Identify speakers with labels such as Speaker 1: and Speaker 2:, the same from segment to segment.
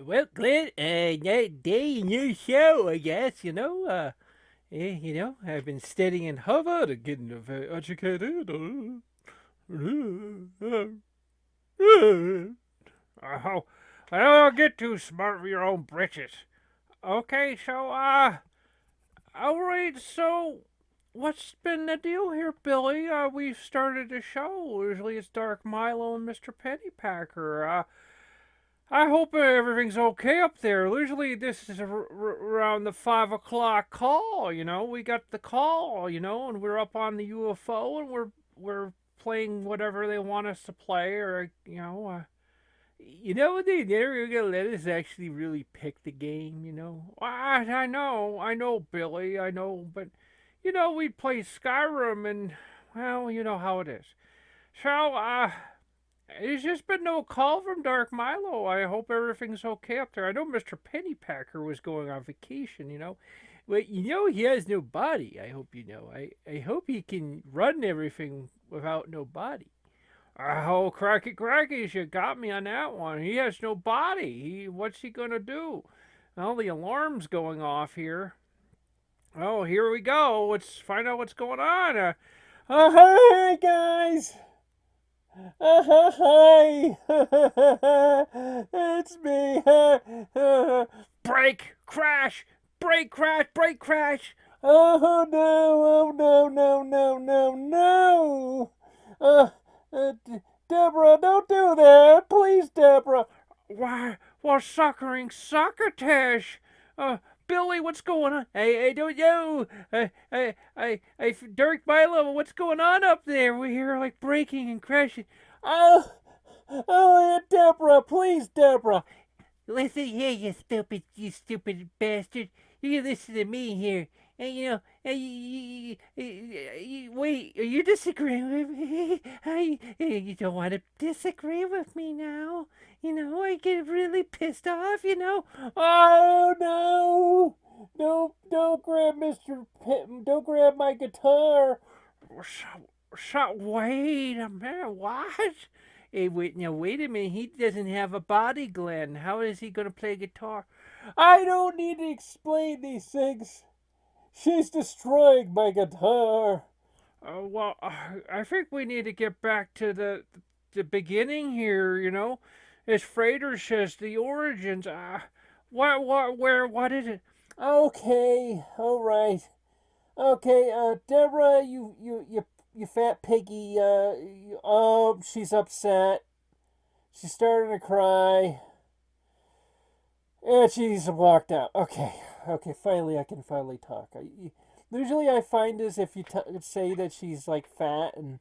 Speaker 1: Well, Glenn, that day in your show, I guess, I've been studying Harvard and getting very educated. Oh, I'll get too smart for your own britches. Okay, all right, so what's been the deal here, Billy? We've started a show. Usually it's Dark Milo and Mr. Pennypacker. I hope everything's okay up there. Usually this is around the 5 o'clock call. We got the call. And we're up on the UFO and we're playing whatever they want us to play, or they never gonna let us actually really pick the game. I know, Billy, I know, but we'd play Skyrim, and well, you know how it is. So, there's just been no call from Dark Milo. I hope everything's okay up there. I know Mr. Pennypacker was going on vacation. But he has no body, I hope you know. I hope he can run everything without no body. Oh, cracky, you got me on that one. He has no body. What's he gonna do? Well, the alarm's going off here. Oh, here we go. Let's find out what's going on. Oh, hey, guys. Hi! It's me! Break! Crash! Break! Crash! Break! Crash! Oh no! Oh no! No! No! No! No! Deborah, don't do that! Please, Deborah! Why? We're suckering succotash! Billy, what's going on? I don't know. Dirk Milo, what's going on up there? We hear like breaking and crashing. Oh, Deborah, please, Deborah. Listen here, you stupid bastard. You listen to me here. And wait, are you disagreeing with me? You don't want to disagree with me now. I get really pissed off. Oh no! Don't grab Mr. Don't grab my guitar. Wait a minute, what? Hey, wait a minute. He doesn't have a body, Glenn. How is he going to play guitar? I don't need to explain these things. She's destroying my guitar. I think we need to get back to the beginning here. As Frater says, the origins. What is it? Okay, all right. Okay, Deborah, you fat piggy. She's upset. She's starting to cry. And she's walked out. Okay, finally I can finally talk. Usually I find is if you say that she's like fat and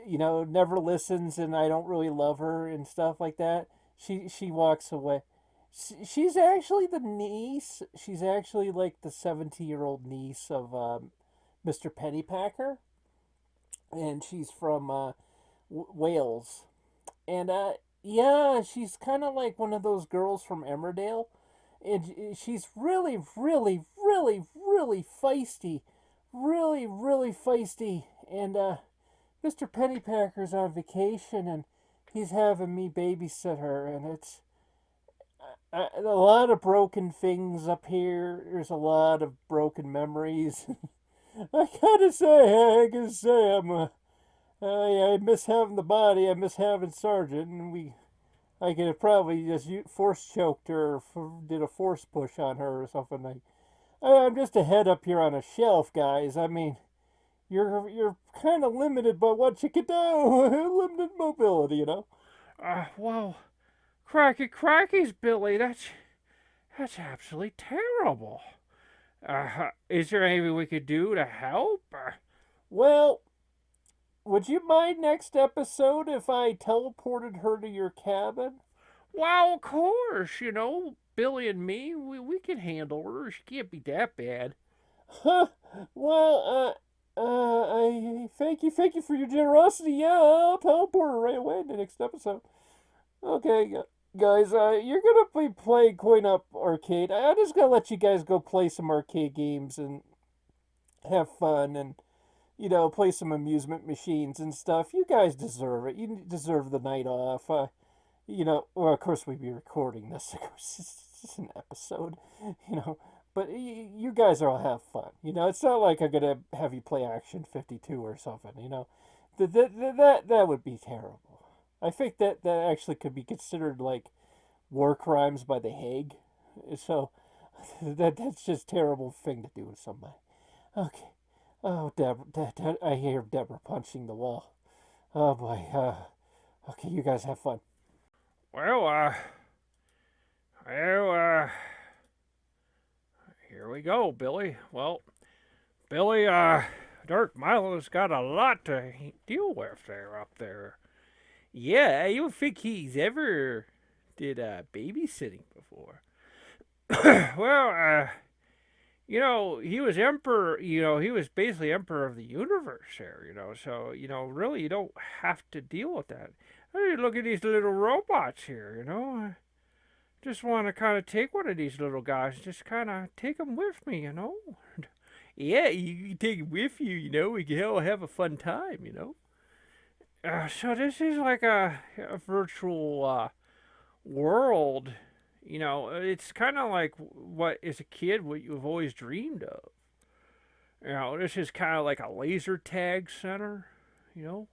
Speaker 1: never listens and I don't really love her and stuff like that, she walks away. She's actually the niece. She's actually like the 70-year-old niece of Mr. Pennypacker, and she's from Wales. And yeah, she's kind of like one of those girls from Emmerdale, and she's really, really, really, really feisty, really feisty. And Mr. Pennypacker's on vacation, and he's having me babysit her, and it's a lot of broken things up here. There's a lot of broken memories. I gotta say, I miss having the body. I miss having Sergeant, and I could have probably just force choked her, or did a force push on her or something. I'm just a head up here on a shelf, guys. I mean, you're kind of limited by what you can do. Limited mobility. Well, cracky's Billy. That's absolutely terrible. Is there anything we could do to help? Well, would you mind next episode if I teleported her to your cabin? Well, of course. Billy and me, we can handle her. She can't be that bad. Huh. Well, I thank you for your generosity. Yeah, I'll teleport her right away in the next episode. Okay, guys, you're gonna be playing Coin Up Arcade. I'm just gonna let you guys go play some arcade games and have fun and play some amusement machines and stuff. You guys deserve it. You deserve the night off. well, of course we'd be recording this. Of course, it's just an episode, you know. But you guys all have fun. It's not like I'm gonna have you play Action 52 or something. That would be terrible. I think that actually could be considered like war crimes by the Hague. So that's just a terrible thing to do with somebody. Okay. Oh, Deborah, I hear Deborah punching the wall. Oh boy. Okay, you guys have fun.
Speaker 2: Well, well, here we go, Billy. Well, Billy, Dark Milo's got a lot to deal with there up there. Yeah, I don't think he's ever did babysitting before. Well, he was emperor. He was basically emperor of the universe there. So really, you don't have to deal with that. Hey, look at these little robots here. I just want to kind of take one of these little guys, just kind of take them with me. Yeah, you can take him with you. We can all have a fun time. So this is like a virtual world. It's kind of like what as a kid what you've always dreamed of. This is kind of like a laser tag center. You know.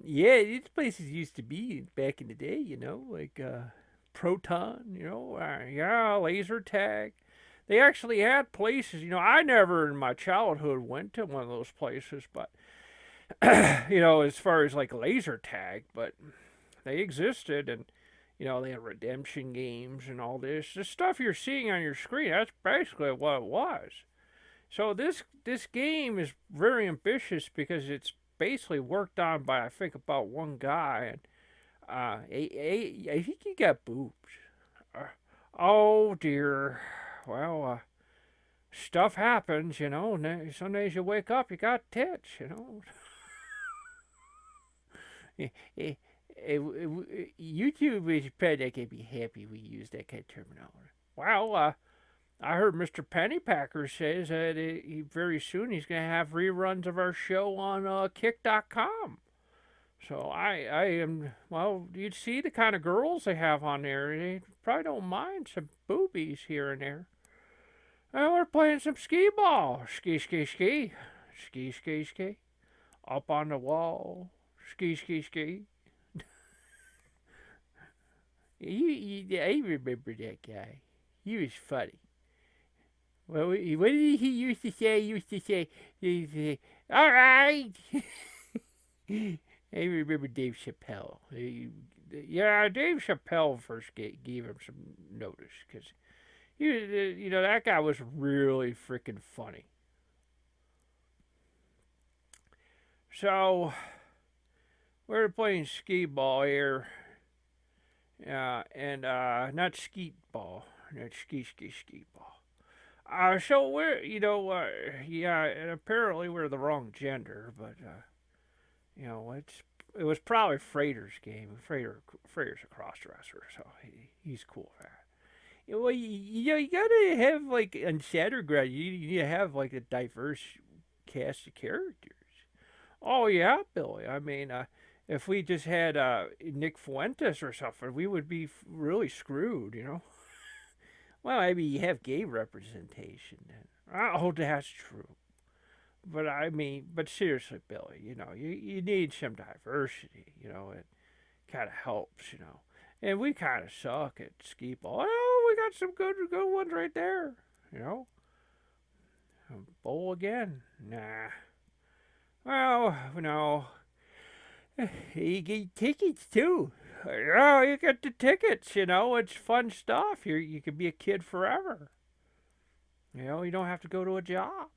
Speaker 2: Yeah, these places used to be back in the day. Like Proton. Yeah, laser tag. They actually had places. I never in my childhood went to one of those places, but as far as like laser tag, but they existed and they had redemption games and all this. The stuff you're seeing on your screen, that's basically what it was. So this game is very ambitious because it's basically worked on by I think about one guy and I think he got boobs. Uh, oh dear. Well, stuff happens. Some days you wake up, you got tits. YouTube is probably not going to be happy we use that kind of terminology. Well, I heard Mr. Pennypacker says that very soon he's going to have reruns of our show on Kick.com. So I am, well, you'd see the kind of girls they have on there. They probably don't mind some boobies here and there. Well, we're playing some skee ball. Ski, ski, ski. Ski, ski, ski. Up on the wall. Ski, ski, ski. I remember that guy. He was funny. Well, what did he used to say? He used to say, all right. I remember Dave Chappelle. Dave Chappelle first gave him some notice because that guy was really freaking funny. So we're playing skee ball here, and not skeet ball, not ski ball. So we're yeah, and apparently we're the wrong gender, but it was probably Frater's game. Frater's a crossdresser, so he's cool with that. Well, you gotta have like on Shatterground, you need to have like a diverse cast of characters. Oh yeah, Billy. I mean, if we just had Nick Fuentes or something, we would be really screwed. Well, maybe you have gay representation. Oh, that's true. But seriously, Billy, you need some diversity. It kind of helps. And we kind of suck at skee ball. Oh, we got some good ones right there. You know, bowl again? Nah. Well, no. You get tickets too. Oh, you get the tickets. It's fun stuff. You can be a kid forever. You don't have to go to a job.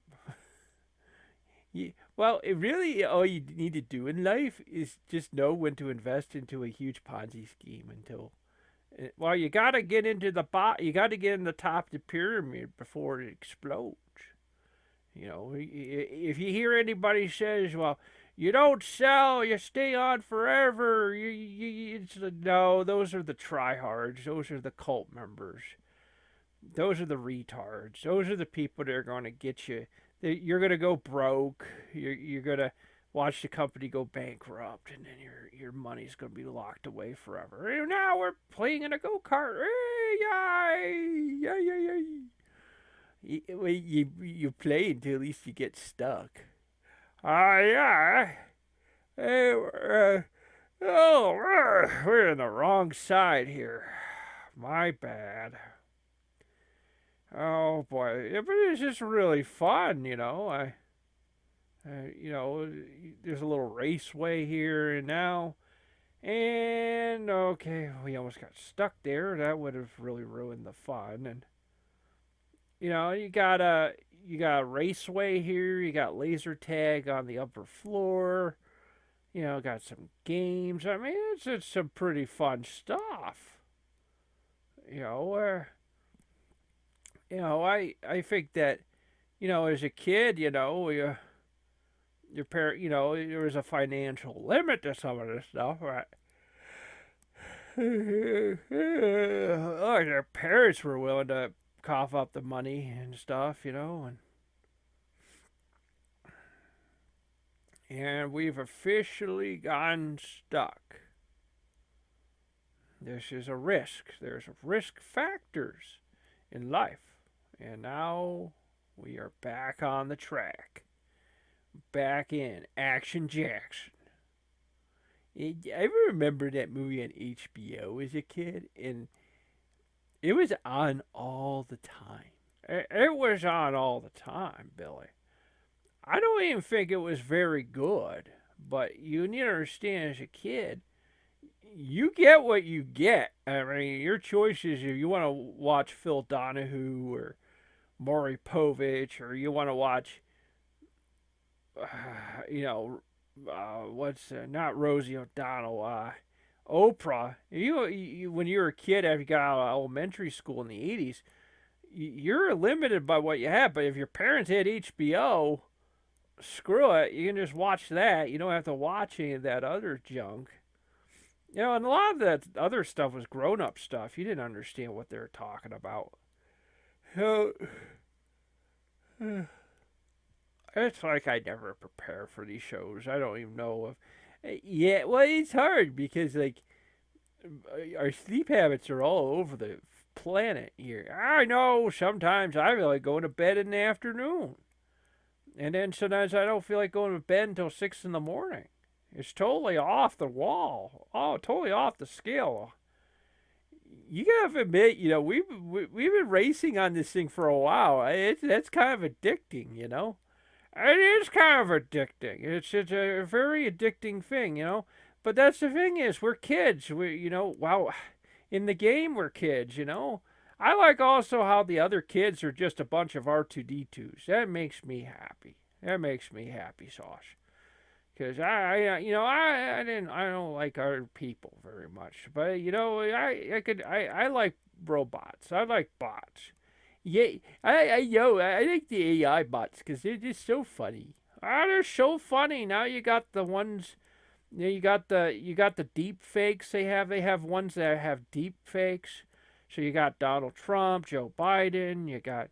Speaker 2: Well, really, all you need to do in life is just know when to invest into a huge Ponzi scheme until. Well, you gotta get into you gotta get in the top of the pyramid before it explodes. If you hear anybody says, "Well, you don't sell, you stay on forever," no, those are the tryhards. Those are the cult members. Those are the retards. Those are the people that are going to get you. You're going to go broke. You're going to watch the company go bankrupt, and then your money's going to be locked away forever. And now we're playing in a go kart. Hey, yay, yay, yay, yay. You play until at least you get stuck. Yeah. Hey, we're in the wrong side here. My bad. Oh boy, yeah, but it's just really fun, you know. You know, there's a little raceway here and now, and okay, we almost got stuck there. That would have really ruined the fun. And you know, you got a raceway here. You got laser tag on the upper floor. You know, got some games. I mean, it's some pretty fun stuff. You know, I think that as a kid, your parent, there was a financial limit to some of this stuff, right? Oh, their parents were willing to cough up the money and stuff, and we've officially gotten stuck. This is a risk. There's risk factors in life, and now we are back on the track, back in Action Jackson. I remember that movie on HBO as a kid, and it was on all the time. It was on all the time, Billy. I don't even think it was very good, but you need to understand as a kid, you get what you get. I mean, your choice is if you want to watch Phil Donahue or Maury Povich, or you want to watch, uh, you know, what's not Rosie O'Donnell, Oprah. When you were a kid, after you got out of elementary school in the '80s, you're limited by what you have. But if your parents had HBO, screw it, you can just watch that. You don't have to watch any of that other junk. And a lot of that other stuff was grown-up stuff. You didn't understand what they were talking about. So, it's like I never prepare for these shows. I don't even know if. Yeah, well, it's hard because like our sleep habits are all over the planet here. I know sometimes I feel like going to bed in the afternoon, and then sometimes I don't feel like going to bed until 6 in the morning. It's totally off the wall. Oh, totally off the scale. You gotta admit, we've been racing on this thing for a while. That's kind of addicting, It is kind of addicting. It's a very addicting thing. But that's the thing is, we're kids. Wow, in the game we're kids. I like also how the other kids are just a bunch of R2D2s. That makes me happy. That makes me happy, Sauce. Because I don't like other people very much, but I like robots. I like bots. Yeah, I like the AI bots because they're just so funny. Ah, they're so funny. Now you got the ones, you got the deep fakes they have. They have ones that have deep fakes. So you got Donald Trump, Joe Biden. You got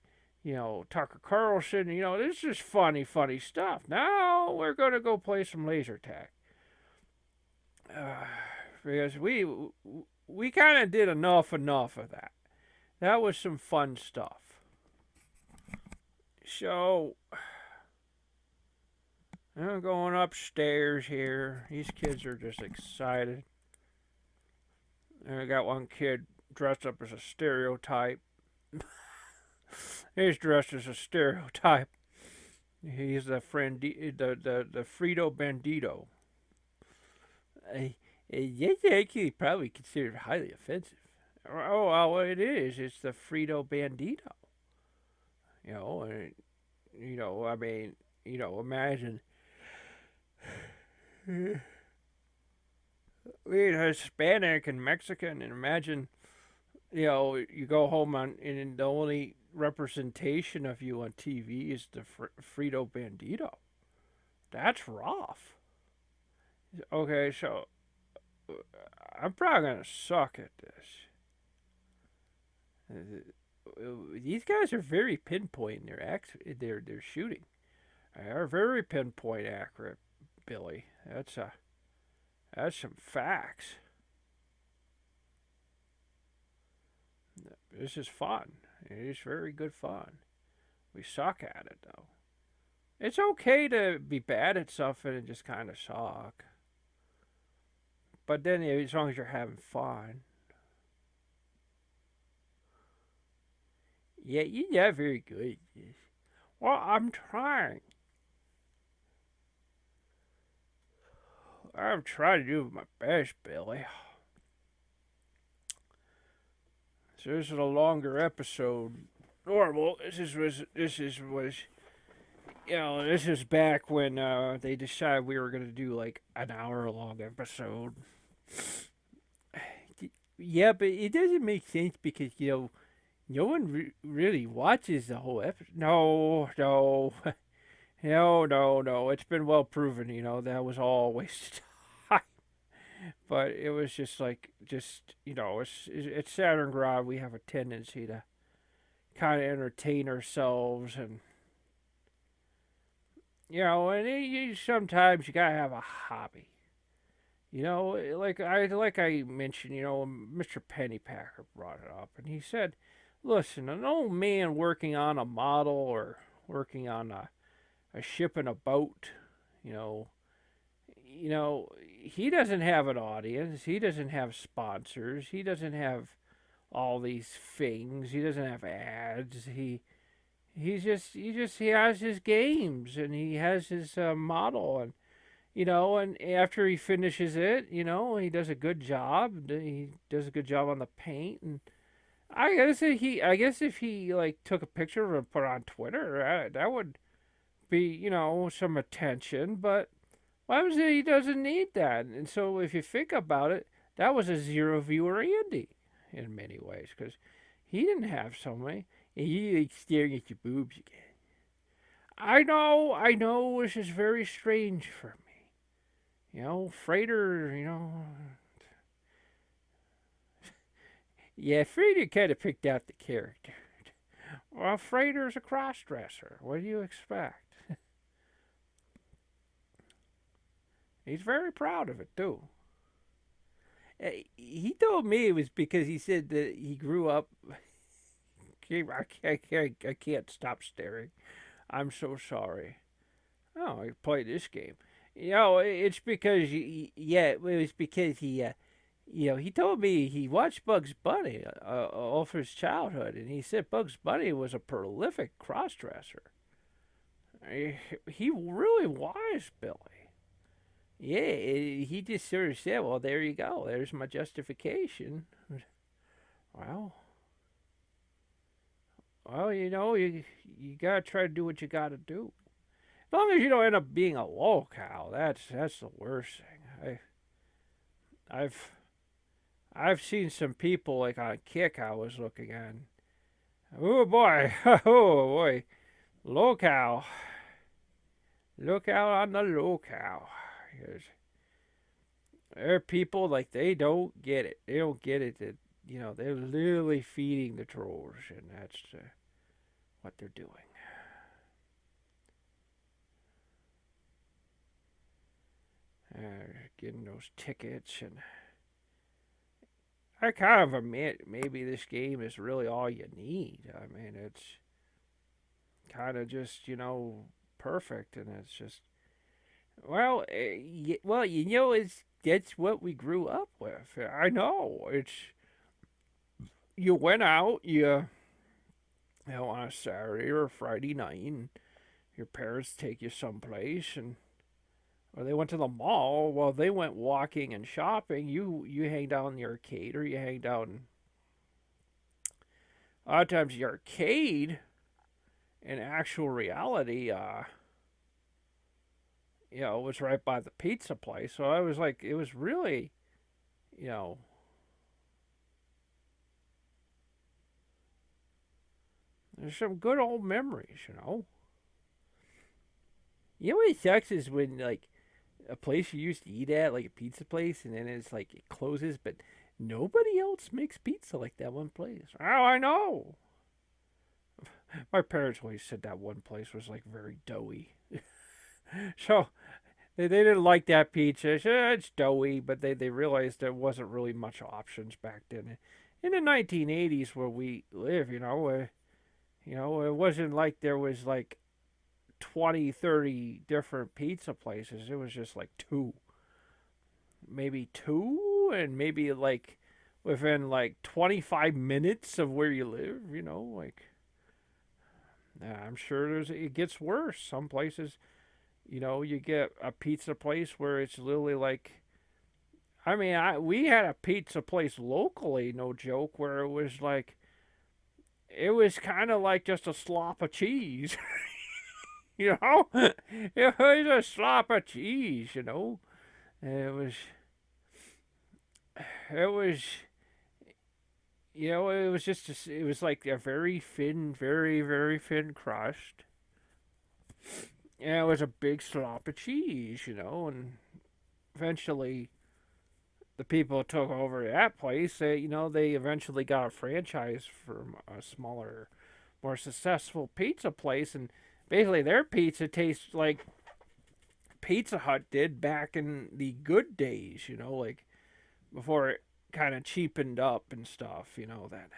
Speaker 2: Tucker Carlson. This is funny, funny stuff. Now we're going to go play some laser tag. Because we kind of did enough of that. That was some fun stuff. So, I'm going upstairs here. These kids are just excited. And I got one kid dressed up as a stereotype. He's dressed as a stereotype. He's the Frito Bandito. That's actually probably considered highly offensive. Oh, well, it is. It's the Frito Bandito. I mean, imagine being Hispanic and Mexican, and imagine, you go home and the only representation of you on TV is the Frito Bandito. That's rough. Okay, so I'm probably gonna suck at this. These guys are very pinpoint in their shooting. They are very pinpoint accurate, Billy. That's some facts. This is fun. It is very good fun. We suck at it though. It's okay to be bad at something and just kind of suck. But then as long as you're having fun. Yeah, you're not very good at this. Well, I'm trying. I'm trying to do my best, Billy. So this is a longer episode. Normal. This is back when they decided we were gonna do like an hour long episode. Yeah, but it doesn't make sense because no one really watches the whole episode. No, no, no. It's been well proven. That was all wasted time. But it was it's Saturn Ground. We have a tendency to kind of entertain ourselves and sometimes you gotta have a hobby. Like I mentioned, Mr. Pennypacker brought it up, and he said, "Listen, an old man working on a model or working on a ship and a boat, you know, he doesn't have an audience. He doesn't have sponsors. He doesn't have all these things. He doesn't have ads. He has his games and he has his model and after he finishes it, he does a good job. He does a good job on the paint and I guess if he like took a picture and put it on Twitter, that would be some attention. But why was it he doesn't need that? And so if you think about it, that was a zero viewer Andy in many ways because he didn't have so many. And you like staring at your boobs again. I know, this is very strange for me. Freighter, yeah, Freighter kind of picked out the character. Well, Freighter's a cross-dresser. What do you expect? He's very proud of it, too. He told me it was because he said that he grew up. I can't stop staring. I'm so sorry. Oh, I played this game. It's because it was because he told me he watched Bugs Bunny all through his childhood, and he said Bugs Bunny was a prolific crossdresser. He really was, Billy. Yeah, he just sort of said, "Well, there you go. There's my justification." Well, you gotta try to do what you gotta do. As long as you don't end up being a lolcow, that's the worst thing. I've seen some people like on Kick I was looking at. Oh boy, oh boy, lolcow. Look out on the lolcow. There are people like they don't get it. They don't get it that they're literally feeding the trolls, and that's what they're doing. Getting those tickets, and I kind of admit maybe this game is really all you need. I mean, it's kind of just perfect, and it's just it's that's what we grew up with. I know it's you went out on a Saturday or a Friday night, and your parents take you someplace, and or they went to the mall. Well, they went walking and shopping. You hanged out in the arcade, or you hanged out in a lot of times the arcade. In actual reality, it was right by the pizza place. So I was like, it was really, you know, there's some good old memories. You know what sucks is when like a place you used to eat at, like a pizza place, and then it's like it closes, but nobody else makes pizza like that one place. Oh, I know. My parents always said that one place was like very doughy. So They didn't like that pizza. It's doughy, but they realized there wasn't really much options back then. In the 1980s, where we live, it wasn't like there was like 20, 30 different pizza places. It was just like two, maybe two, and maybe like within like 25 minutes of where you live. I'm sure it gets worse. Some places, you get a pizza place where it's literally like, I mean, we had a pizza place locally, no joke, where it was kind of like just a slop of cheese, it was a slop of cheese, it was, it was, it was it was like a very thin, very, very thin crust. And it was a big slop of cheese, and eventually the people who took over that place, they eventually got a franchise from a smaller, more successful pizza place, and basically their pizza tastes like Pizza Hut did back in the good days, like before it kind of cheapened up and stuff, that.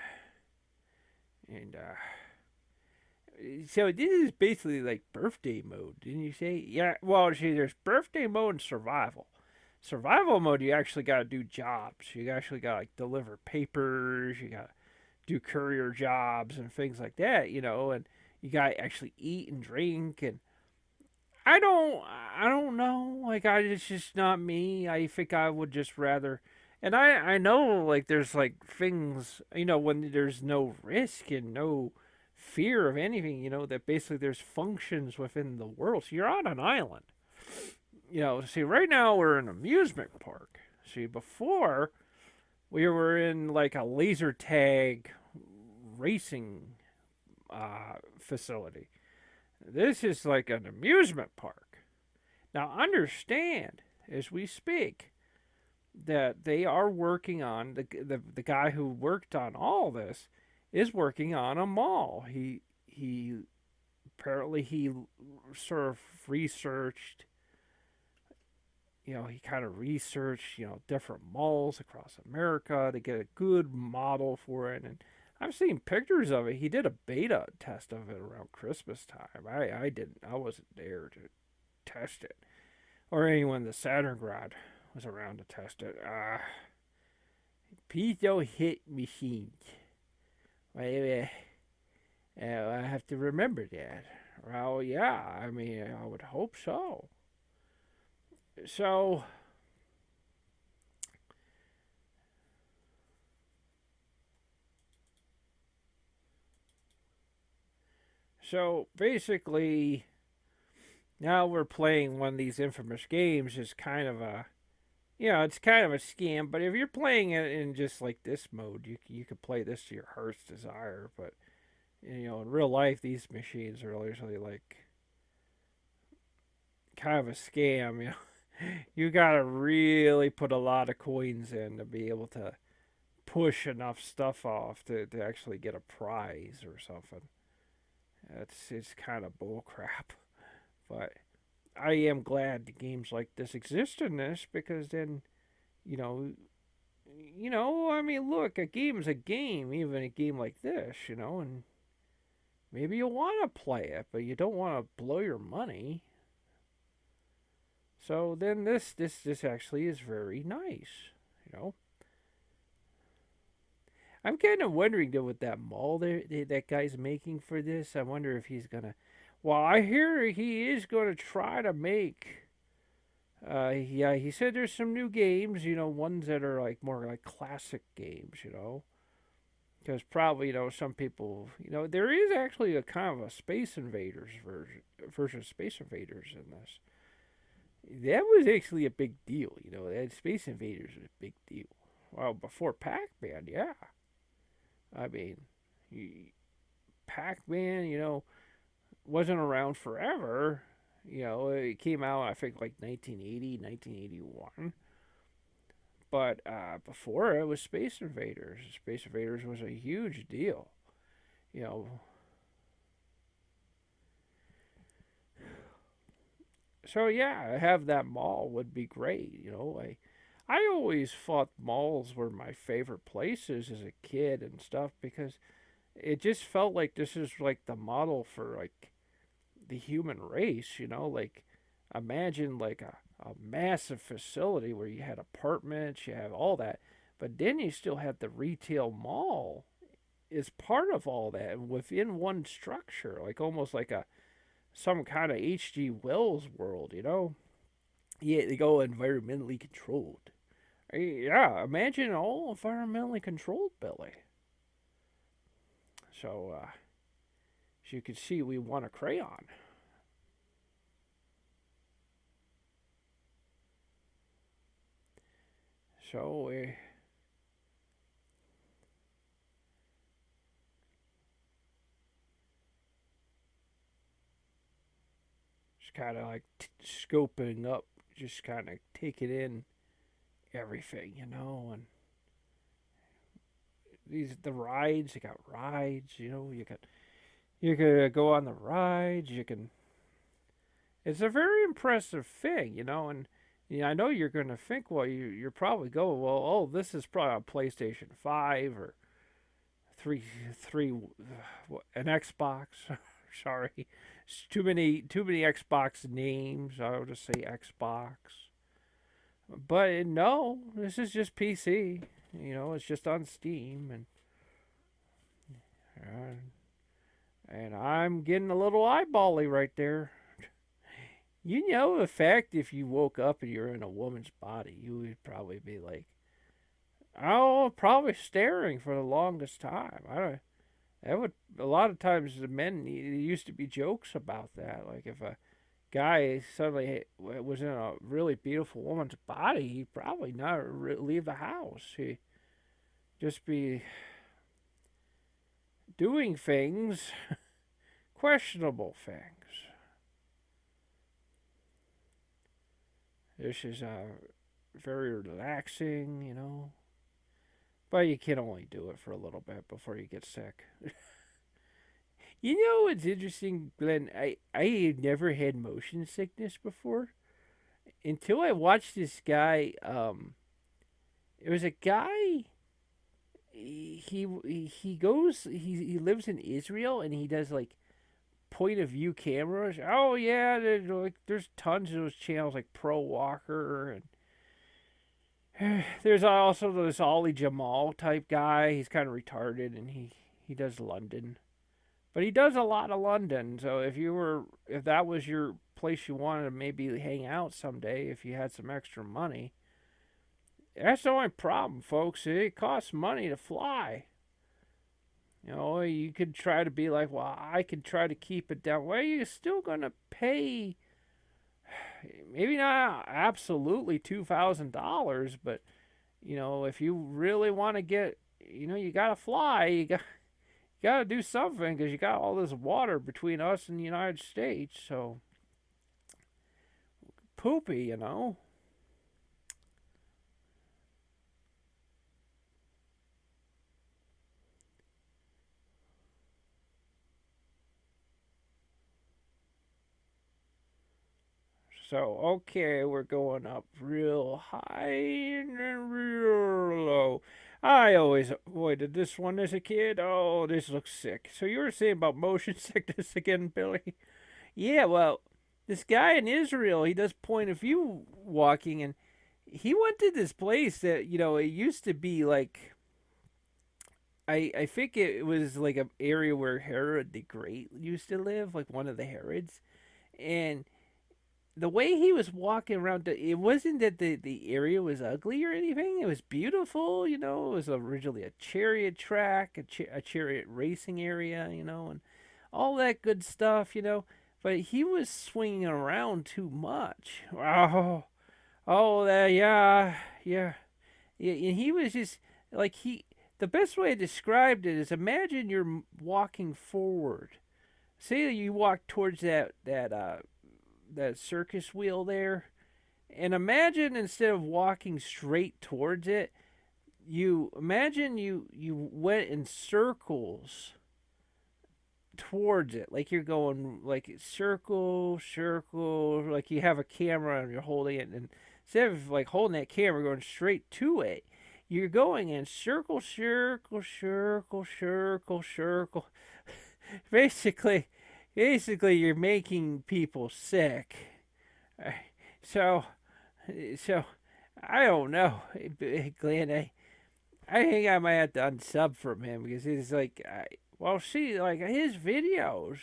Speaker 2: And so this is basically like birthday mode, didn't you say? Yeah. Well, see, there's birthday mode and survival. Survival mode, you actually got to do jobs. You actually got to like deliver papers. You got to do courier jobs and things like that, and you got to actually eat and drink. And I don't, I don't know. Like, it's just not me. I think I would just rather. And I know like there's like things, when there's no risk and no fear of anything, that basically there's functions within the world. So you're on an island. See, right now we're in an amusement park. See, before we were in like a laser tag racing facility. This is like an amusement park. Now, understand as we speak that they are working on the guy who worked on all this is working on a mall. He apparently he sort of researched, he kind of researched, different malls across America to get a good model for it. And I've seen pictures of it. He did a beta test of it around Christmas time. I didn't. I wasn't there to test it, or anyone the Saturn Grad was around to test it. Piezo hit machine. I have to remember that. Well, yeah. I mean, I would hope so. So, basically, now we're playing one of these infamous games. Is kind of a, it's kind of a scam. But if you're playing it in just like this mode, you could play this to your heart's desire. But in real life, these machines are usually like kind of a scam. You gotta really put a lot of coins in to be able to push enough stuff off to actually get a prize or something. It's kind of bullcrap. But I am glad the games like this exist in this, because then, you know, I mean, look, a game's a game, even a game like this, and maybe you want to play it, but you don't want to blow your money. So then this actually is very nice, you know. I'm kind of wondering though with that mall that guy's making for this. I wonder if he's gonna. Well, I hear he is gonna try to make. Yeah, he said there's some new games, ones that are like more like classic games, because probably some people, there is actually a kind of a Space Invaders version of Space Invaders in this. That was actually a big deal, That Space Invaders was a big deal. Well, before Pac-Man, yeah. I mean, Pac-Man, wasn't around forever. It came out, I think, like 1980, 1981. But before it was Space Invaders. Space Invaders was a huge deal. You know, So yeah, have that mall would be great. I always thought malls were my favorite places as a kid and stuff because it just felt like this is like the model for like the human race. Like imagine like a massive facility where you had apartments, you have all that, but then you still had the retail mall is part of all that within one structure, like almost like a some kind of H.G. Wells world. Yeah, they go environmentally controlled. Yeah, imagine all environmentally controlled, Billy. So, as you can see, we want a crayon. So, we just kind of like scoping up, just kind of taking in everything, and the rides. You got rides, you could go on the rides. You can. It's a very impressive thing. And I know you're going to think, well, you're probably going, well, oh, this is probably a PlayStation 5 or three, an Xbox. Sorry, it's too many Xbox names. I'll just say Xbox. But no, this is just PC. It's just on Steam, and I'm getting a little eyebally right there. The fact if you woke up and you're in a woman's body, you would probably be like, oh, probably staring for the longest time. I don't. That would a lot of times the men there used to be jokes about that. Like if a guy suddenly was in a really beautiful woman's body, he'd probably not leave the house. He'd just be doing things, questionable things. This is very relaxing. But you can only do it for a little bit before you get sick. What's interesting, Glenn? I never had motion sickness before until I watched this guy. It was a guy. He goes. He lives in Israel and he does like point of view cameras. Oh yeah, there's tons of those channels like Pro Walker and there's also this Ollie Jamal type guy. He's kind of retarded and he does London. But he does a lot of London, so if that was your place you wanted to maybe hang out someday, if you had some extra money, that's the only problem, folks. It costs money to fly. You could try to be like, well, I could try to keep it down. Well, you're still gonna pay, maybe not absolutely $2,000, but if you really want to get, you gotta fly. You gotta do something because you got all this water between us and the United States. So poopy. So okay, we're going up real high and then real low. I always avoided this one as a kid. Oh, this looks sick. So you were saying about motion sickness again, Billy? Yeah, well, this guy in Israel, he does point of view walking, and he went to this place that it used to be like I think it was like an area where Herod the Great used to live, like one of the Herods, and the way he was walking around, it wasn't that the area was ugly or anything. It was beautiful. It was originally a chariot track, a chariot racing area, and all that good stuff. But he was swinging around too much. Oh, yeah, yeah, yeah. And he was just like he. The best way I described it is imagine you're walking forward. Say you walk towards that circus wheel there, and imagine instead of walking straight towards it, you imagine you went in circles towards it, like you're going like circle, circle, like you have a camera and you're holding it, and instead of like holding that camera going straight to it, you're going in circle, circle, circle, circle, circle. Basically, basically, you're making people sick. So, so I don't know, Glenn. I think I might have to unsub from him because he's like, well, see, like his videos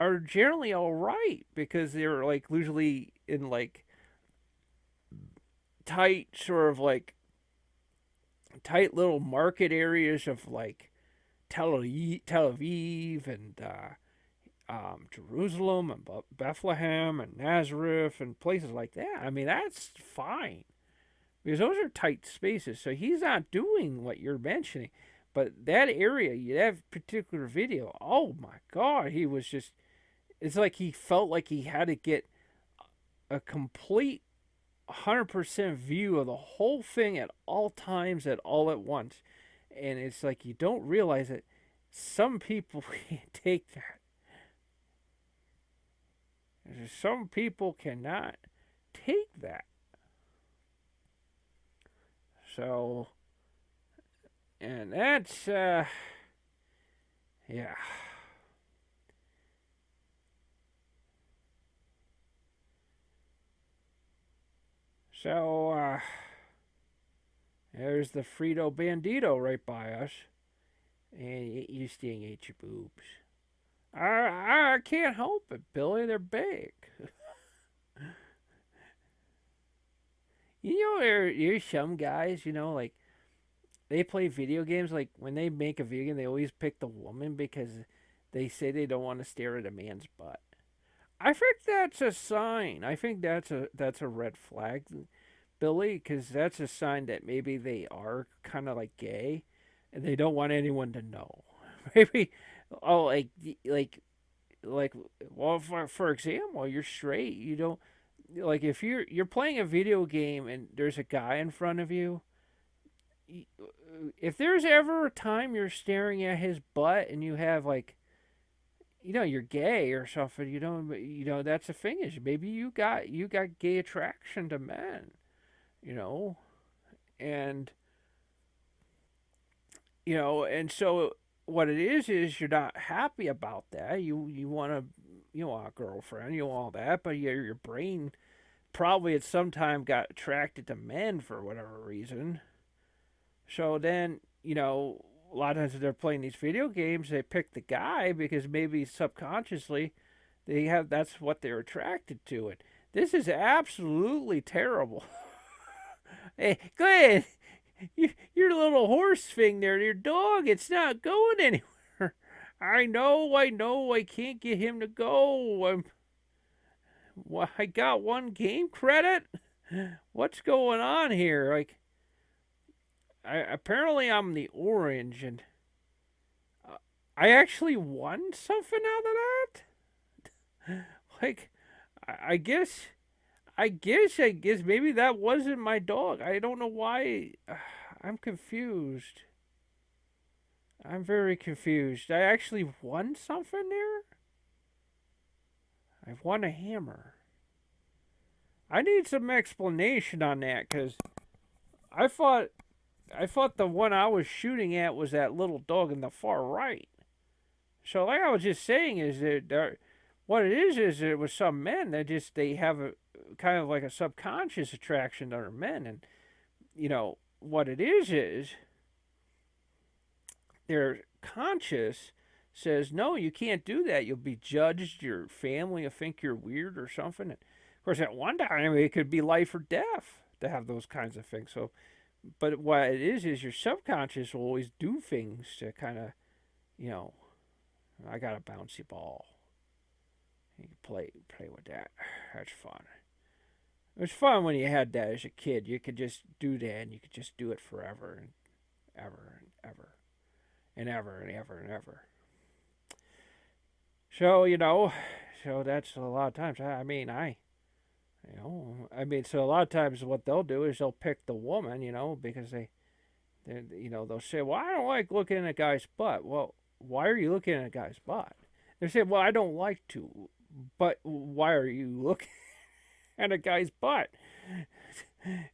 Speaker 2: are generally all right because they're like usually in like tight sort of like tight little market areas of like Tel Aviv and Jerusalem and Bethlehem and Nazareth and places like that. I mean, that's fine because those are tight spaces. So he's not doing what you're mentioning. But that area, that particular video, oh my God, he was just, it's like he felt like he had to get a complete 100% view of the whole thing at all times, at all at once. And it's like you don't realize that some people can't take that. Some people cannot take that. So, and that's, yeah. So, there's the Frito Bandito right by us. And you staying ate your boobs. I can't help it, Billy. They're big. You know, there's some guys, like they play video games. Like when they make a video game, they always pick the woman because they say they don't want to stare at a man's butt. I think that's a sign. I think that's a red flag, Billy, because that's a sign that maybe they are kind of like gay, and they don't want anyone to know. Maybe, oh, like, well, for example, you're straight. You don't like if you're playing a video game and there's a guy in front of you. If there's ever a time you're staring at his butt and you have like you're gay or something, that's the thing is maybe you got gay attraction to men, you know, and and so what it is you're not happy about that. You want to a girlfriend, you want all that, but your brain probably at some time got attracted to men for whatever reason. So then, a lot of times when they're playing these video games, they pick the guy because maybe subconsciously that's what they're attracted to. It. This is absolutely terrible. Hey, go ahead. Your little horse thing there, your dog, it's not going anywhere. I know, I can't get him to go. I got one game credit. What's going on here? Like, apparently I'm the orange, and I actually won something out of that. Like, I guess, I guess maybe that wasn't my dog. I don't know why. I'm confused. I'm very confused. I actually won something there. I've won a hammer. I need some explanation on that because I thought the one I was shooting at was that little dog in the far right. So like I was just saying is that what it is it was some men that they have a kind of like a subconscious attraction to other men, and what it is their conscious says no, you can't do that. You'll be judged. Your family will think you're weird or something. And of course, at one time it could be life or death to have those kinds of things. So, but what it is your subconscious will always do things to kind of, you know, I got a bouncy ball. You can play with that. That's fun. It was fun when you had that as a kid. You could just do that, and you could just do it forever and ever and ever and ever and ever and ever. So so that's a lot of times. So a lot of times what they'll do is they'll pick the woman, because they'll say, well, I don't like looking at a guy's butt. Well, why are you looking at a guy's butt? They say, well, I don't like to, but why are you looking at a guy's butt?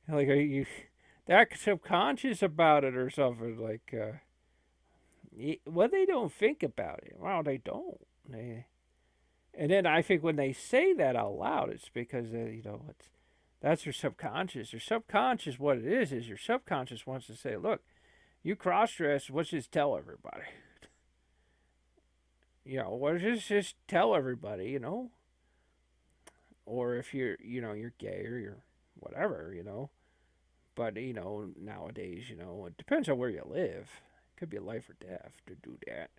Speaker 2: Like, are you that subconscious about it or something? Like, well, they don't think about it. Well, they don't. They, and then I think when they say that out loud, it's because it's that's your subconscious. Your subconscious, what it is your subconscious wants to say, look, you cross dress. Let's just tell everybody. Let's just tell everybody. Or if you're gay or you're whatever. But nowadays, it depends on where you live. It could be a life or death to do that.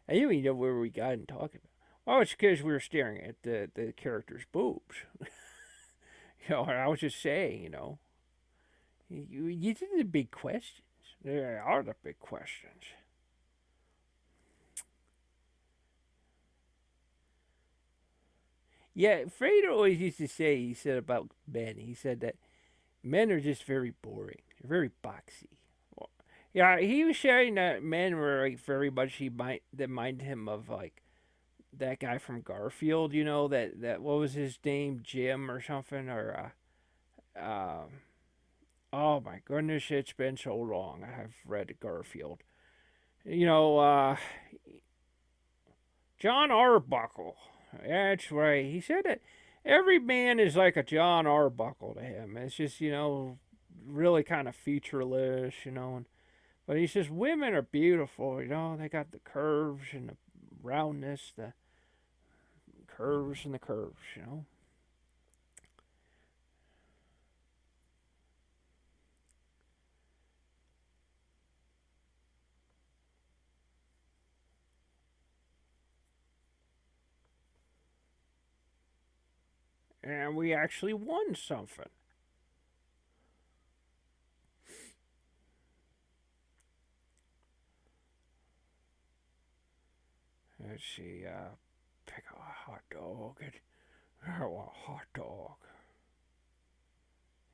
Speaker 2: I didn't even know where we got in talking about. Oh, it's because we were staring at the character's boobs. I was just saying, you did the big questions. There are the big questions. Yeah, Fredo always used to say, he said about men, he said that men are just very boring. They're very boxy. Well, yeah, he was saying that men were like very much that mind him of like that guy from Garfield, that what was his name, Jim or something, or oh my goodness, it's been so long. I have read Garfield. You know, uh, John Arbuckle. That's right. He said that every man is like a John Arbuckle to him. It's just, really kind of featureless, but he says women are beautiful, they got the curves and the roundness, the curves and the curves. And we actually won something. Let's see, pick a hot dog. I want a hot dog.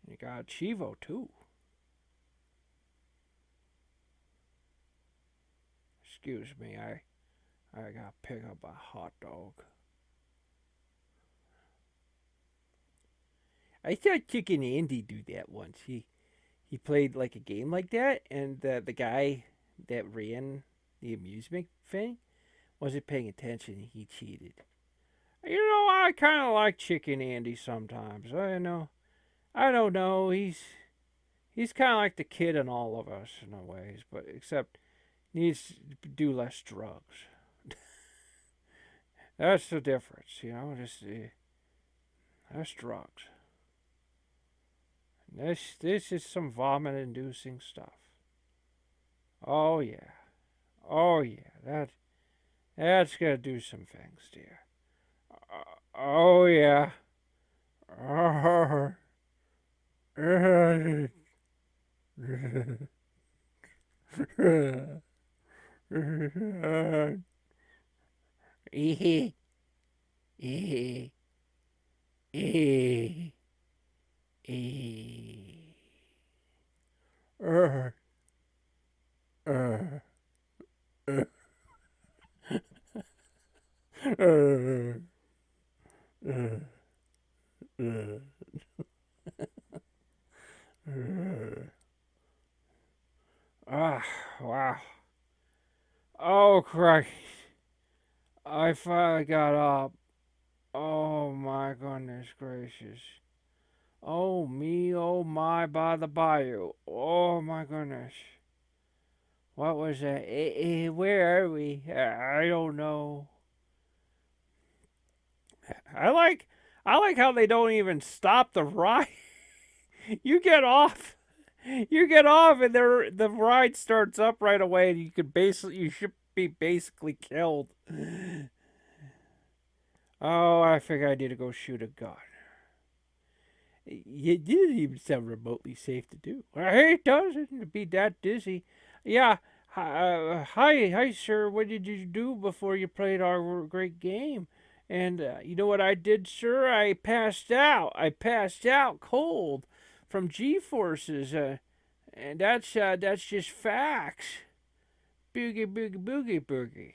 Speaker 2: You got Chivo too. Excuse me, I gotta pick up a hot dog. I saw Chicken Andy do that once. He played like a game like that, and the guy that ran the amusement thing wasn't paying attention. He cheated. I kind of like Chicken Andy sometimes. I don't know. He's kind of like the kid in all of us in a ways, but except needs to do less drugs. That's the difference, Just less drugs. This is some vomit-inducing stuff. Oh yeah, oh yeah. That's gonna do some things to you. Oh yeah. Ah, wow. Oh, Christ. I finally got up. Oh, my goodness gracious. Oh, me, oh, my, by the bayou. Oh, my goodness. What was that? Where are we? I don't know. I like, I like how they don't even stop the ride. You get off. You get off, and the ride starts up right away, and you should be basically killed. Oh, I think I need to go shoot a gun. It didn't even sound remotely safe to do. It doesn't be that dizzy. Yeah. Hi, sir. What did you do before you played our great game? And you know what I did, sir? I passed out. I passed out cold from G forces. And that's just facts. boogie, boogie, boogie, boogie.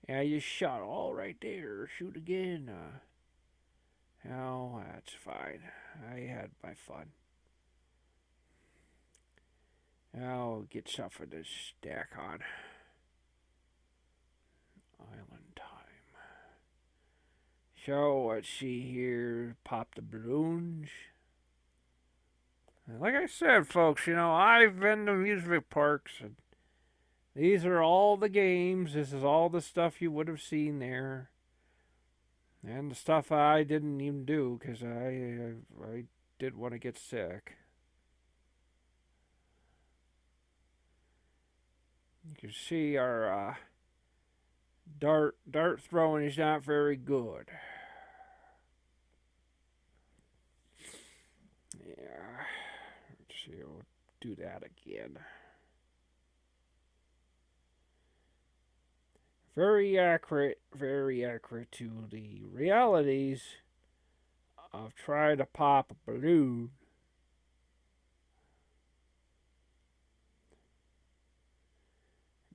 Speaker 2: Yeah, you shot all right there. Shoot again. Oh, that's fine. I had my fun. I'll get stuff of this stack on. Island time. So, let's see here. Pop the balloons. Like I said, folks, I've been to amusement parks, and these are all the games. This is all the stuff you would have seen there. And the stuff I didn't even do because I didn't want to get sick. You can see our dart throwing is not very good. Yeah, let's see. We'll do that again. Very accurate to the realities of trying to pop a balloon.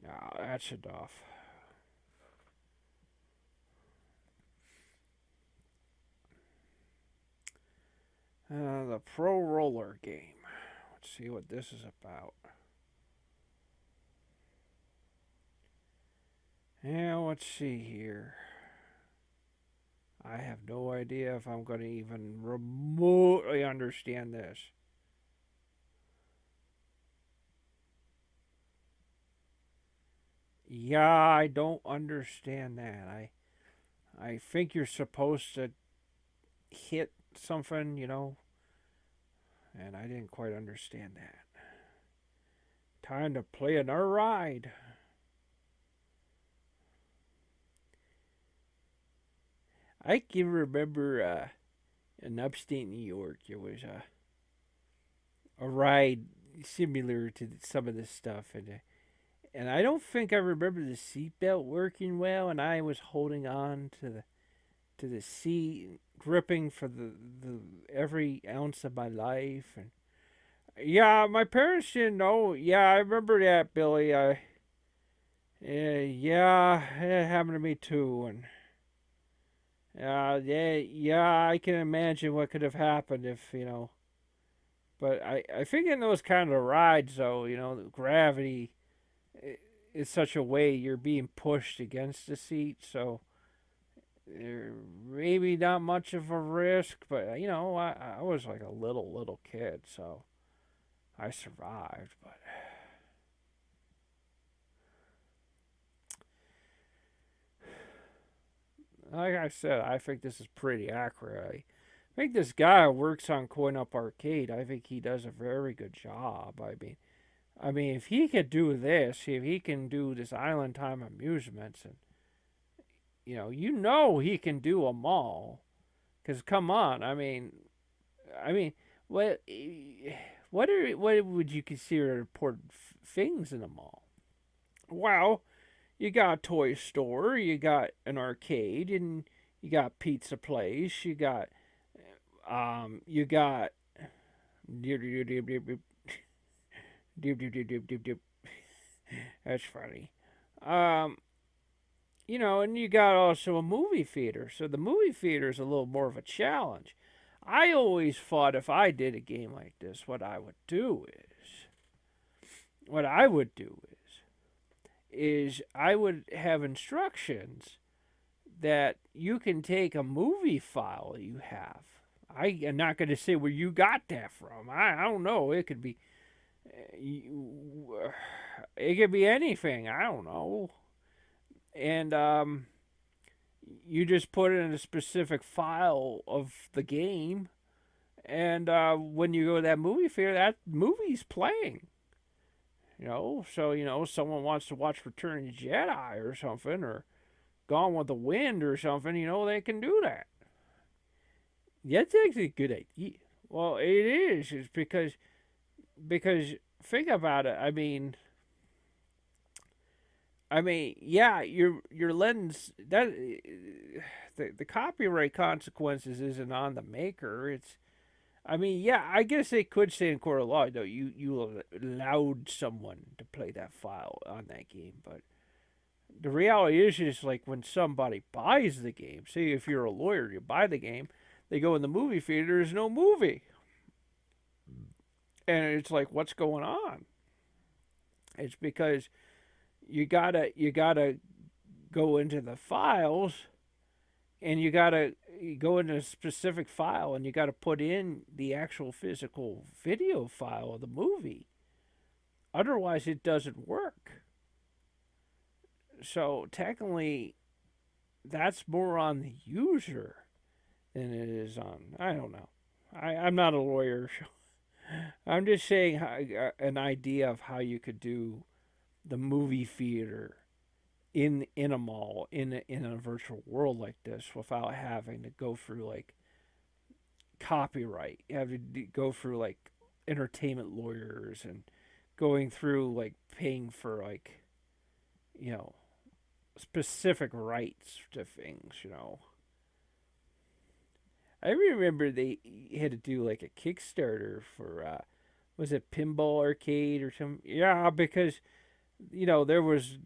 Speaker 2: Now that's enough. The Pro Roller game. Let's see what this is about. Yeah, let's see here. I have no idea if I'm going to even remotely understand this. Yeah, I don't understand that. I think you're supposed to hit something, and I didn't quite understand that. Time to play another ride. I can remember in upstate New York, there was a ride similar to some of this stuff, and I don't think I remember the seatbelt working well, and I was holding on to the seat, gripping for the every ounce of my life, and yeah, my parents didn't know. Yeah, I remember that, Billy. Yeah, it happened to me too, and yeah, I can imagine what could have happened if But I think in those kind of rides, though, the gravity is such a way you're being pushed against the seat, so maybe not much of a risk. But I was like a little kid, so I survived. But like I said, I think this is pretty accurate. I think this guy who works on Coin Up Arcade. I think he does a very good job. I mean, if he could do this, if he can do this Island Time Amusements, and he can do them all. Cause come on, I mean, what what would you consider important things in a mall? Well, you got a toy store, you got an arcade, and you got pizza place, you got that's funny. Um, and you got also a movie theater. So the movie theater is a little more of a challenge. I always thought if I did a game like this, what I would do is I would have instructions that you can take a movie file you have. I am not going to say where you got that from. I don't know. It could be anything. I don't know. And you just put it in a specific file of the game, and when you go to that movie theater, that movie's playing. So someone wants to watch Return of the Jedi or something, or Gone with the Wind or something. They can do that. That's actually a good idea. Well, it is. It's because think about it. Yeah, your lens that the copyright consequences isn't on the maker. I mean, yeah, I guess they could say in court of law, though, you allowed someone to play that file on that game, but the reality is like when somebody buys the game. Say if you're a lawyer, you buy the game, they go in the movie theater, there's no movie, and it's like, what's going on? It's because you gotta go into the files, and you go into a specific file, and you gotta put in the actual physical video file of the movie. Otherwise, it doesn't work. So technically, that's more on the user than it is on. I don't know. I'm not a lawyer. I'm just saying an idea of how you could do the movie theater in a mall in a virtual world like this without having to go through like copyright. You have to go through like entertainment lawyers and going through like paying for like you know specific rights to things. I remember they had to do like a Kickstarter for was it Pinball Arcade or something? Yeah, because there was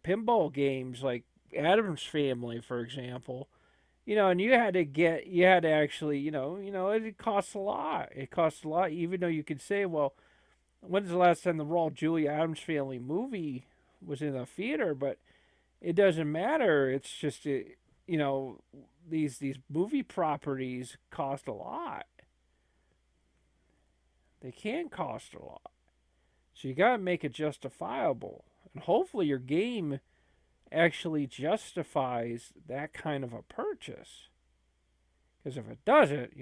Speaker 2: pinball games like Adam's Family, for example. And you had to actually, it costs a lot. It costs a lot, even though you could say, well, when's the last time the Raw Julia Adams Family movie was in a theater? But it doesn't matter. It's just, you know, these movie properties cost a lot. They can cost a lot. So you got to make it justifiable. And hopefully your game actually justifies that kind of a purchase. Because if it doesn't,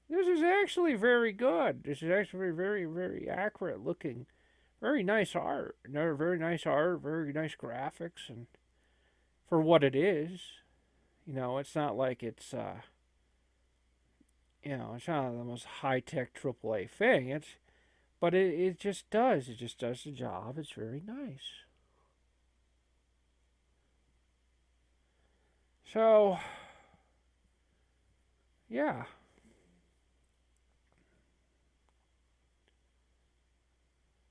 Speaker 2: this is actually very good. This is actually very, very accurate looking. Very nice art. Very nice art, very nice graphics, and for what it is, it's not like it's not the most high tech AAA thing. But it just does. It just does the job. It's very nice. So, yeah.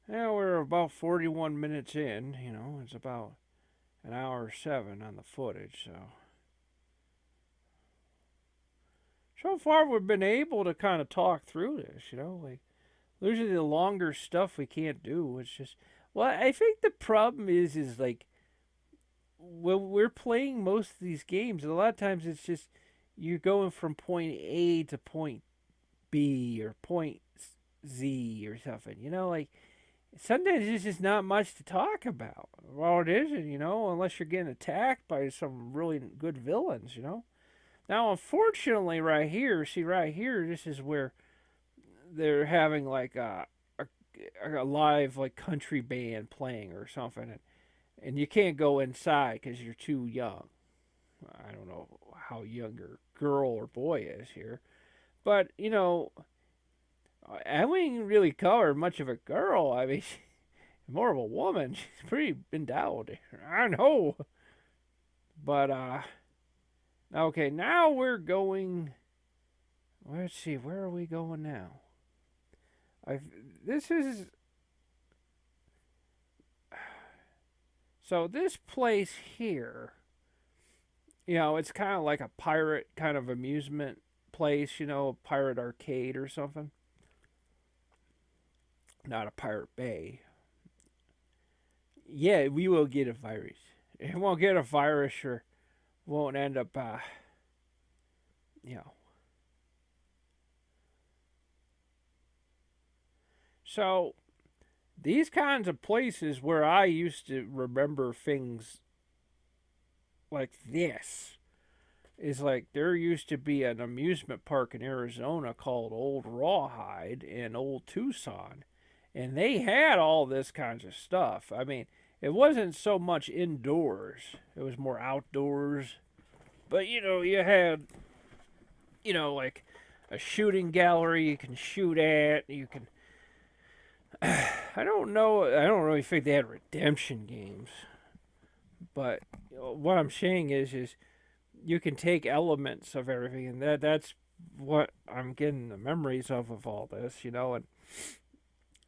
Speaker 2: Now we're about 41 minutes in. It's about an hour 7 on the footage. So far we've been able to kind of talk through this. Like usually the longer stuff we can't do. It's just, well, I think the problem is like when we're playing most of these games, a lot of times it's just you're going from point A to point B or point Z or something. Like sometimes there's just not much to talk about. Well, it isn't, unless you're getting attacked by some really good villains. Now, unfortunately, right here, this is where they're having like a live like country band playing or something, and you can't go inside because you're too young. I don't know how young your girl or boy is here, but I wouldn't really call her much of a girl. I mean, she's more of a woman. She's pretty endowed. I know. But okay, now we're going. Let's see, where are we going now? This is so this place here. It's kind of like a pirate kind of amusement place. A pirate arcade or something. Not a pirate bay. Yeah, we will get a virus. It won't get a virus or won't end up, you know. So, these kinds of places where I used to remember things like this is like there used to be an amusement park in Arizona called Old Rawhide in Old Tucson. And they had all this kinds of stuff. I mean, it wasn't so much indoors, it was more outdoors. But you had, like a shooting gallery you can shoot at. You can. I don't know. I don't really think they had redemption games. But what I'm saying is you can take elements of everything, and that's what I'm getting the memories of all this, and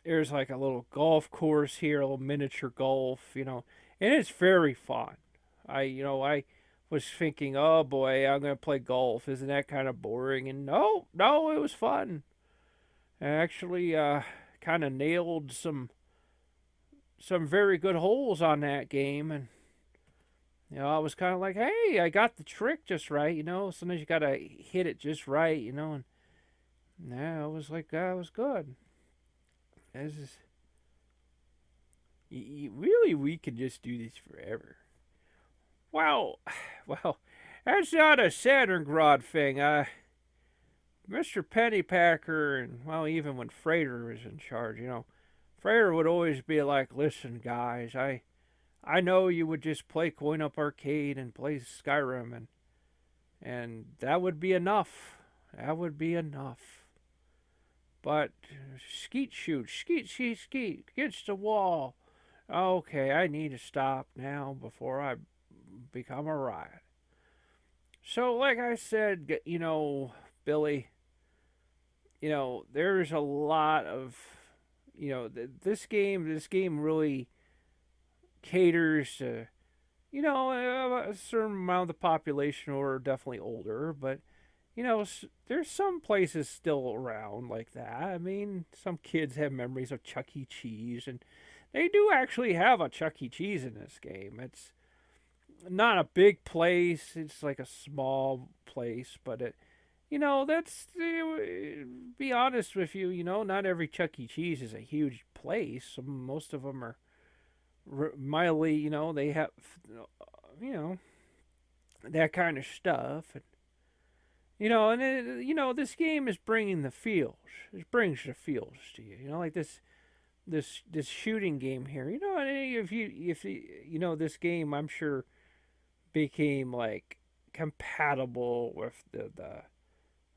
Speaker 2: there's like a little golf course here, a little miniature golf, and it's very fun. I was thinking, oh boy, I'm gonna play golf. Isn't that kind of boring? And no, no, it was fun. I actually kind of nailed some very good holes on that game, and I was kind of like, hey, I got the trick just right. Sometimes you gotta hit it just right. And yeah, I was like, that was good. This is really, we could just do this forever. Well, well, that's not a Saturngrad thing. Mr. Pennypacker, and well, even when Frater was in charge, Frater would always be like, "Listen, guys, I know you would just play Coin Up Arcade and play Skyrim, and that would be enough. That would be enough. But skeet shoot, skeet, skeet, skeet against the wall. Okay, I need to stop now before I become a riot." So, like I said, Billy, there's a lot of, this game really caters to, a certain amount of the population who are definitely older, but there's some places still around like that. I mean, some kids have memories of Chuck E. Cheese, and they do actually have a Chuck E. Cheese in this game. It's not a big place. It's like a small place, but that's be honest with you. Not every Chuck E. Cheese is a huge place. Most of them are mildly. They have you know that kind of stuff, this game is bringing the feels. It brings the feels to you. Like this shooting game here. And if this game, I'm sure, became like compatible with the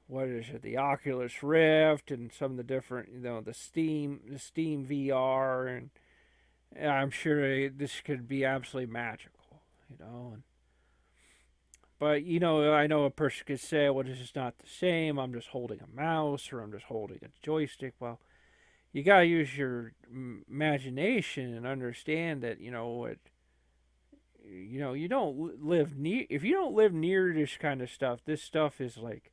Speaker 2: what is it, the Oculus Rift and some of the different, the Steam VR, and I'm sure this could be absolutely magical. And but I know a person could say, well, this is not the same. I'm just holding a mouse or I'm just holding a joystick. Well, you gotta use your imagination and understand that you don't live near, if you don't live near this kind of stuff. This stuff is like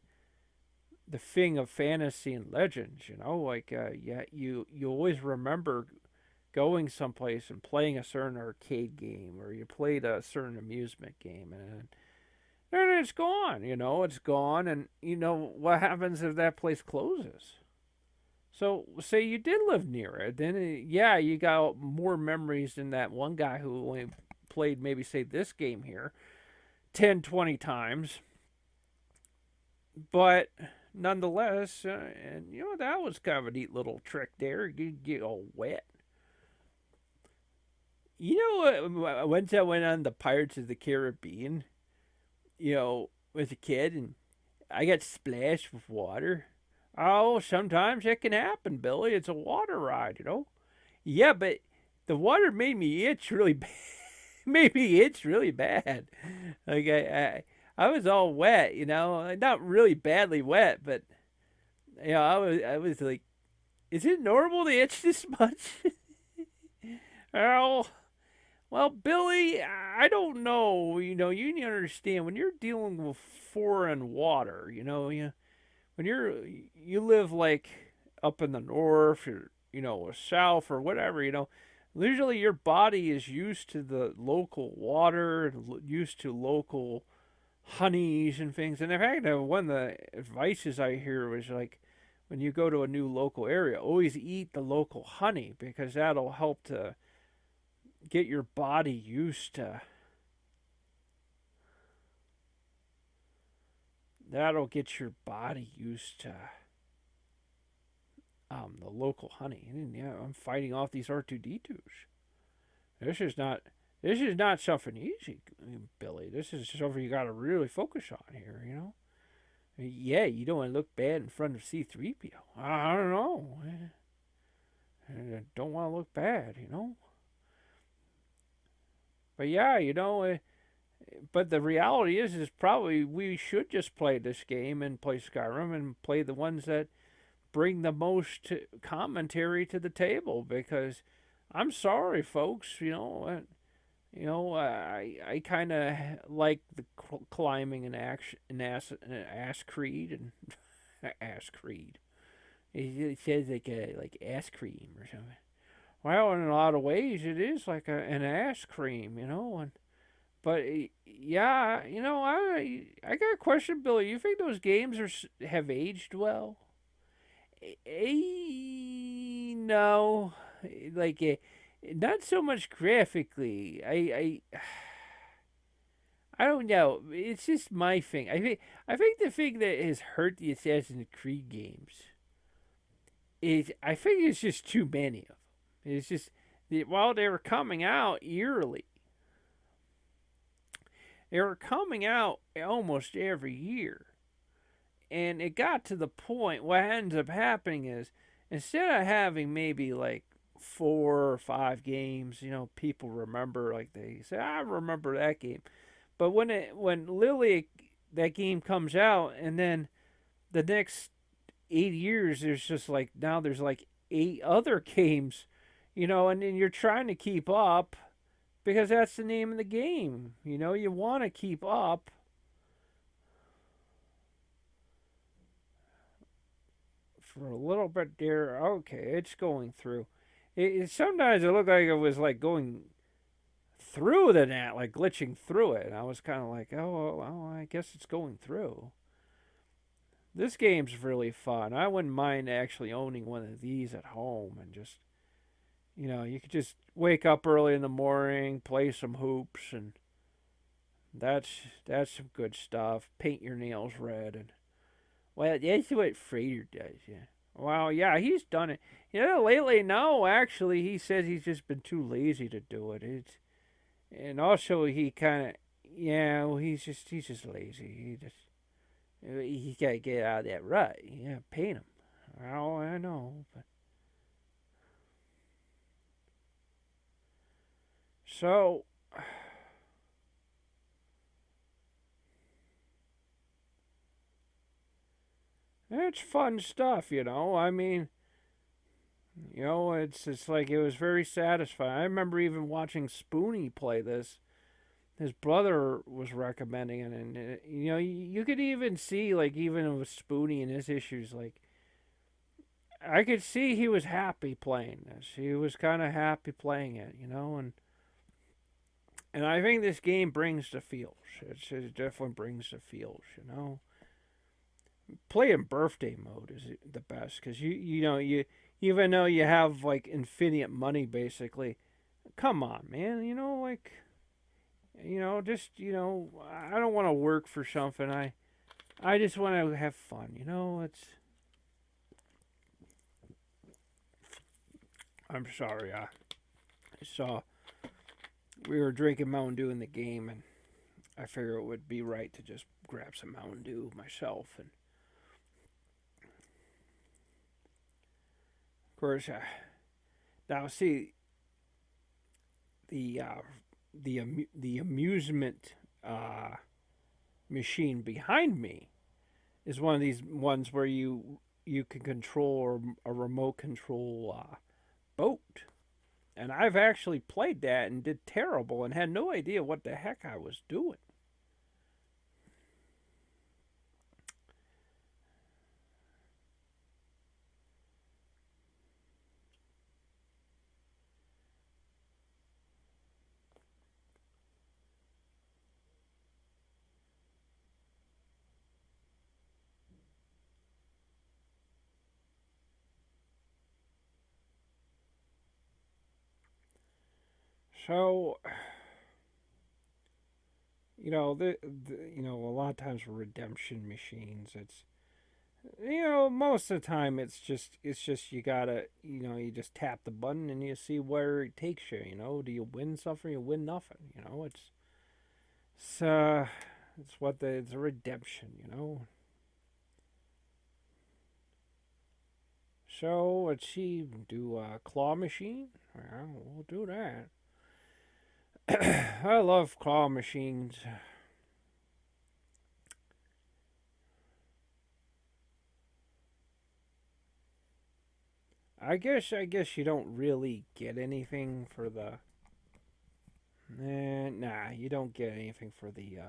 Speaker 2: the thing of fantasy and legends. Like yeah, you always remember going someplace and playing a certain arcade game, or you played a certain amusement game, and then it's gone. It's gone, and what happens if that place closes? So, say you did live near it, then yeah, you got more memories than that one guy who only played, maybe say, this game here 10, 20 times. But nonetheless, and that was kind of a neat little trick there. You get all wet. Once I went on the Pirates of the Caribbean, as a kid, and I got splashed with water. Oh, sometimes it can happen, Billy. It's a water ride. Yeah, but the water made me itch really bad. Made me itch really bad. Like I was all wet, not really badly wet, but I was like, is it normal to itch this much? Oh, well, Billy, I don't know. You need to understand, when you're dealing with foreign water. When you live like up in the north, or or south, or whatever. Usually your body is used to the local water, used to local honeys and things. And in fact, one of the advices I hear was like, when you go to a new local area, always eat the local honey, because that'll help to get your body used to. That'll get your body used to the local honey. And yeah, I'm fighting off these R2D2s. This is not this is not something easy, Billy. This is something you got to really focus on here. Yeah, you don't want to look bad in front of C-3PO. I don't know. I don't want to look bad. But yeah, But the reality is probably we should just play this game and play Skyrim and play the ones that bring the most commentary to the table. Because I'm sorry, folks, I kind of like the climbing and action and ass creed and ass creed. It says like ass cream or something. Well, in a lot of ways, it is like an ass cream, and but yeah, I got a question, Billy. You think those games have aged well? No, like not so much graphically. I don't know. It's just my thing. I think the thing that has hurt the Assassin's Creed games is I think it's just too many of them. It's just while they were coming out yearly, they were coming out almost every year. And it got to the point, what ends up happening is instead of having maybe like 4 or 5 games, people remember, like they say, I remember that game. But when literally that game comes out, and then the next 8 years, there's just like now there's like 8 other games, and then you're trying to keep up because that's the name of the game. You want to keep up. For a little bit there. Okay, it's going through. Sometimes it looked like it was like going through the net, like glitching through it. And I was kind of like, oh, well, I guess it's going through. This game's really fun. I wouldn't mind actually owning one of these at home and just, you could just wake up early in the morning, play some hoops, and that's some good stuff. Paint your nails red, and well, that's what Frater does. Yeah. Well, yeah, he's done it. Lately, no, actually, he says he's just been too lazy to do it. And also he kind of, yeah, well, he's just lazy. He gotta get out of that rut. Yeah, paint him. Oh, I know, but so it's fun stuff. I mean, it's like it was very satisfying. I remember even watching Spoonie play this. His brother was recommending it, and you could even see, like, even with Spoonie and his issues, like I could see he was happy playing this. He was kind of happy playing it, and I think this game brings the feels. It definitely brings the feels. Playing birthday mode is the best because you even though you have like infinite money basically. Come on, man. Like just I don't want to work for something. I just want to have fun. It's. I'm sorry. I saw we were drinking Mountain Dew in the game, and I figured it would be right to just grab some Mountain Dew myself. And of course, now see the the amusement machine behind me is one of these ones where you can control a remote control boat. And I've actually played that and did terrible and had no idea what the heck I was doing. So, a lot of times for redemption machines, it's most of the time it's just you gotta you just tap the button and you see where it takes you. Do you win something? You win nothing. It's it's it's a redemption. So let's see, do a claw machine. Well, we'll do that. I love claw machines. I guess you don't really get anything for the. Nah, you don't get anything for the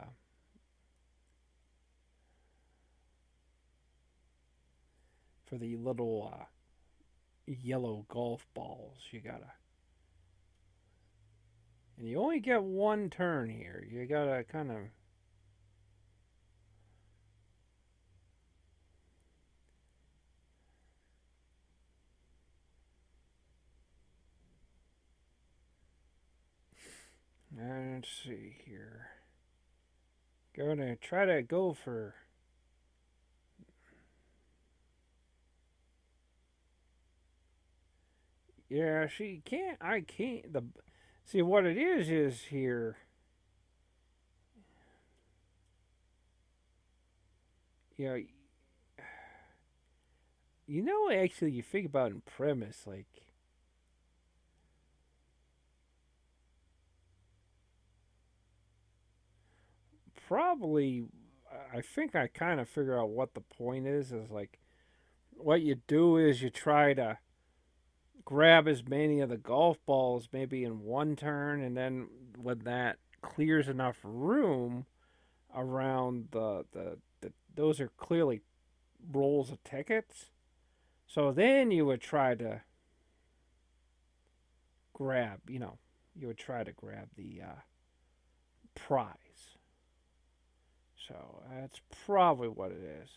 Speaker 2: little yellow golf balls. You gotta, and you only get one turn here. You gotta kind of. Let's see here. Gonna try to go for. Yeah, she can't. I can't. The see what it is here. You know, actually, you think about in premise, like probably. I think I kind of figure out what the point is. Is like what you do is you try to grab as many of the golf balls maybe in one turn, and then when that clears enough room around the those are clearly rolls of tickets. So then you would try to grab, you would try to grab the prize. So that's probably what it is.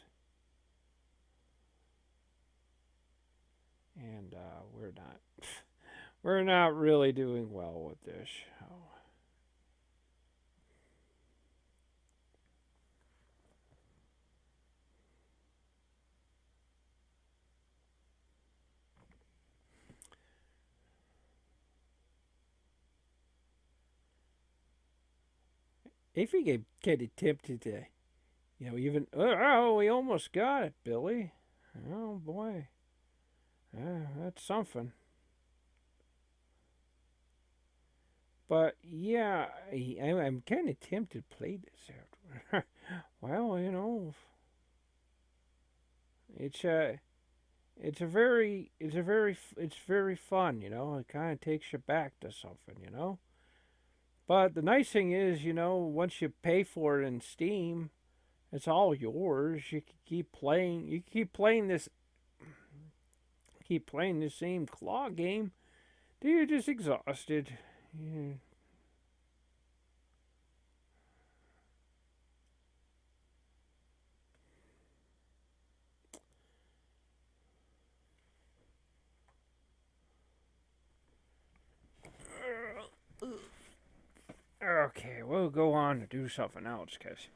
Speaker 2: And we're not really doing well with this. Oh. If you get tempted to, even we almost got it, Billy. Oh boy, that's something. But yeah, I'm kind of tempted to play this out. Well, it's it's very fun. It kind of takes you back to something. But the nice thing is, once you pay for it in Steam, it's all yours. You can keep playing. You can keep playing the same claw game. Till you're just exhausted. Yeah. Okay, we'll go on to do something else because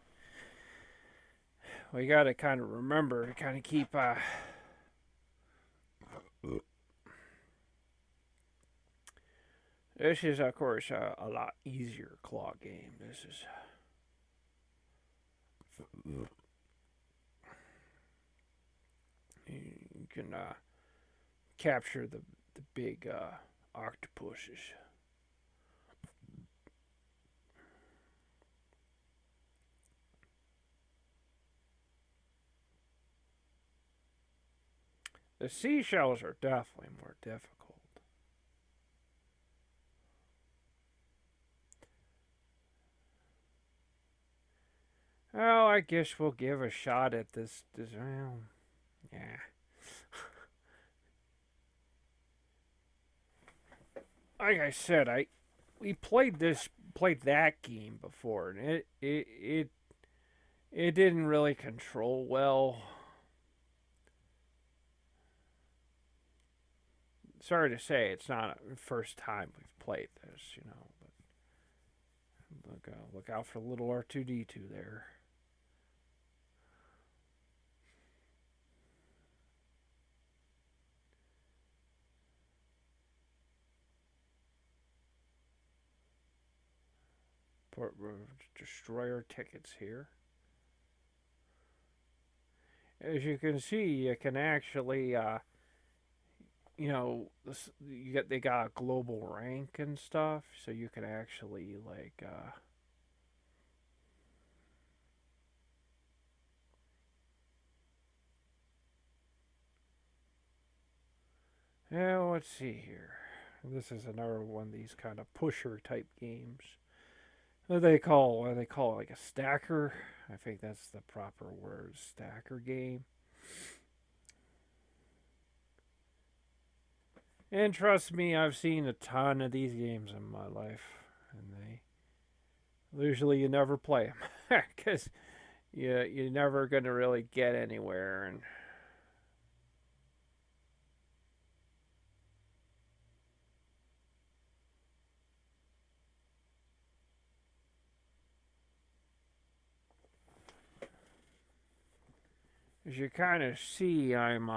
Speaker 2: we got to kind of remember to kind of keep. This is, of course, a lot easier claw game. This is. You can capture the big octopuses. The seashells are definitely more difficult. Oh, I guess we'll give a shot at this. Well, yeah. Like I said, we played that game before, and it didn't really control well. Sorry to say, it's not the first time we've played this. But look out for little R2D2 there. Put destroyer tickets here. As you can see, you can actually they got a global rank and stuff, so you can actually like yeah, let's see here. This is another one of these kind of pusher type games. What they call it, like a stacker. I think that's the proper word, stacker game. And trust me, I've seen a ton of these games in my life, and they usually you never play them because you're never gonna really get anywhere. And as you kind of see, I'm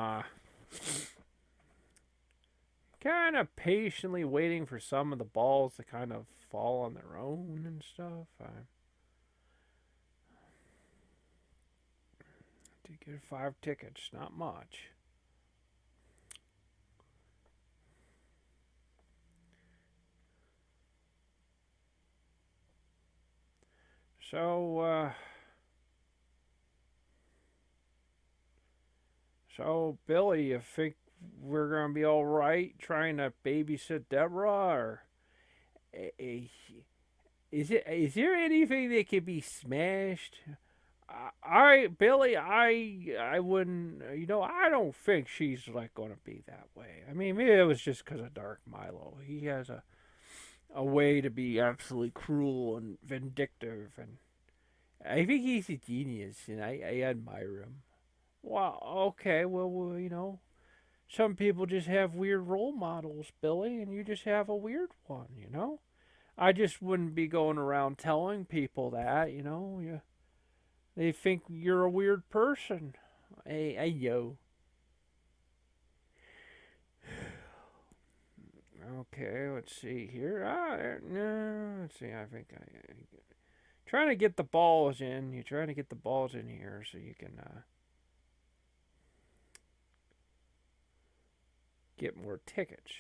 Speaker 2: kind of patiently waiting for some of the balls to kind of fall on their own and stuff. I did get 5 tickets, not much. So, Billy, you think we're gonna be all right trying to babysit Deborah, or is there anything that can be smashed? Billy, I wouldn't. I don't think she's like gonna be that way. I mean, maybe it was just because of Dark Milo. He has a way to be absolutely cruel and vindictive, and I think he's a genius, and I admire him. Well, okay, some people just have weird role models, Billy, and you just have a weird one. I just wouldn't be going around telling people that. They think you're a weird person. Hey, yo. Okay, let's see here. No, let's see. I think I trying to get the balls in. You're trying to get the balls in here so you can get more tickets.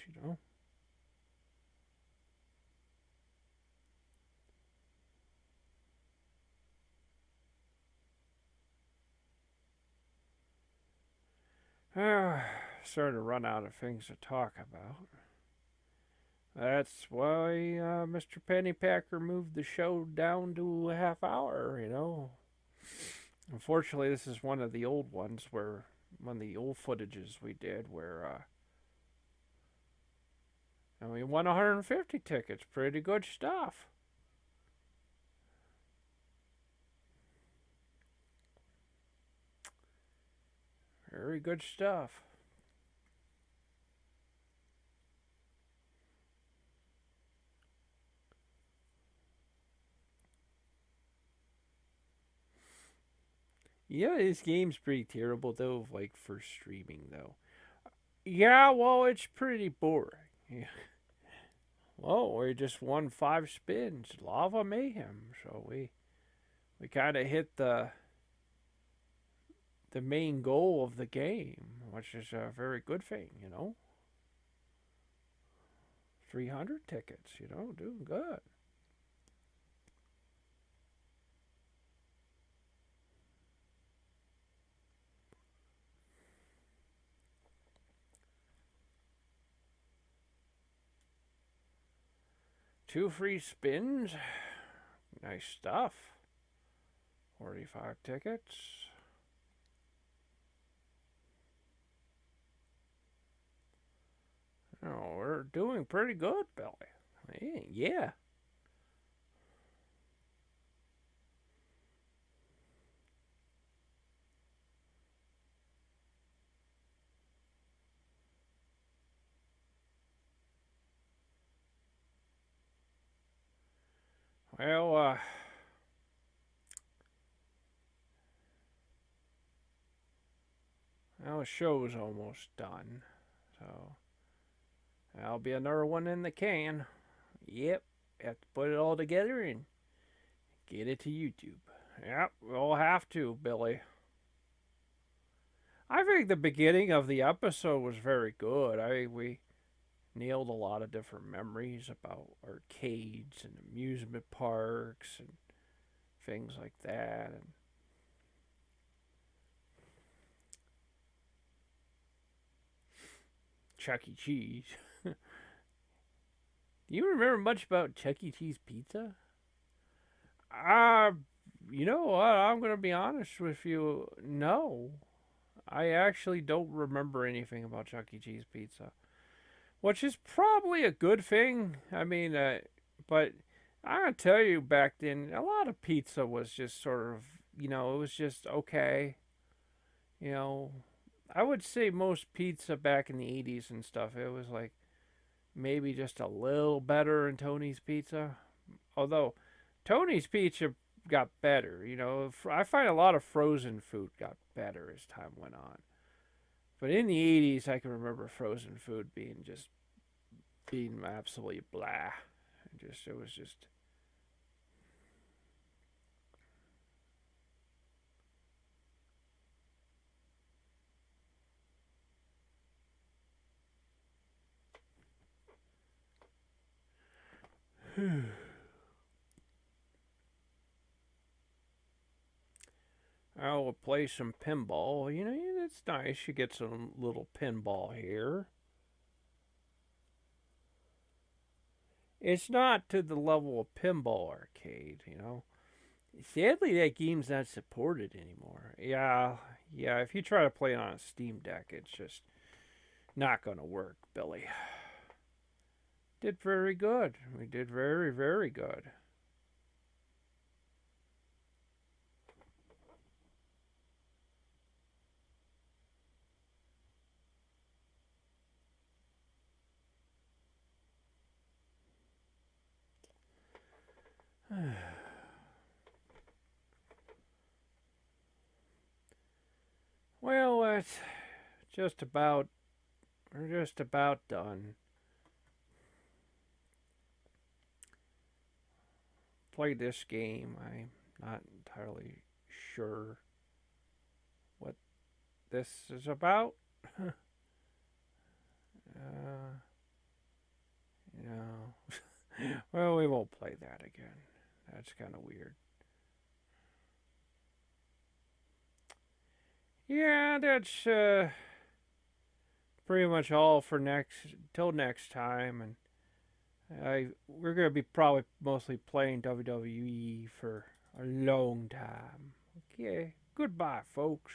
Speaker 2: Starting to run out of things to talk about. That's why Mr. Pennypacker moved the show down to a half hour. Unfortunately, this is one of the old ones where one of the old footages we did where and we won 150 tickets. Pretty good stuff. Very good stuff. Yeah, this game's pretty terrible though, like for streaming though. Yeah, well, it's pretty boring. Yeah. Well, we just won 5 spins, lava mayhem. So we kind of hit the main goal of the game, which is a very good thing. 300 tickets, doing good. Two free spins, nice stuff. 45 tickets. Oh, we're doing pretty good, Billy. Yeah. Well, the show's almost done. So that'll be another one in the can. Yep. Have to put it all together and get it to YouTube. Yep, we'll have to, Billy. I think the beginning of the episode was very good. We nailed a lot of different memories about arcades and amusement parks and things like that. And Chuck E. Cheese. Do you remember much about Chuck E. Cheese pizza? Uh, you know what? I'm going to be honest with you. No. I actually don't remember anything about Chuck E. Cheese pizza, which is probably a good thing. I mean, but I gotta tell you, back then, a lot of pizza was just sort of, it was just okay. You know, I would say most pizza back in the 80s and stuff, it was like maybe just a little better than Tony's Pizza. Although Tony's Pizza got better, I find a lot of frozen food got better as time went on. But in the 80s, I can remember frozen food being absolutely blah. It was just. I will play some pinball. It's nice. You get some little pinball here. It's not to the level of Pinball Arcade. Sadly, that game's not supported anymore. Yeah, yeah. If you try to play it on a Steam Deck, it's just not gonna work, Billy. Did very good. We did very, very good. Well, that's just about. We're just about done. Played this game. I'm not entirely sure what this is about. uh, you well, we won't play that again. That's kind of weird. Yeah, that's pretty much all for next till next time, and we're gonna be probably mostly playing WWE for a long time. Okay, goodbye, folks.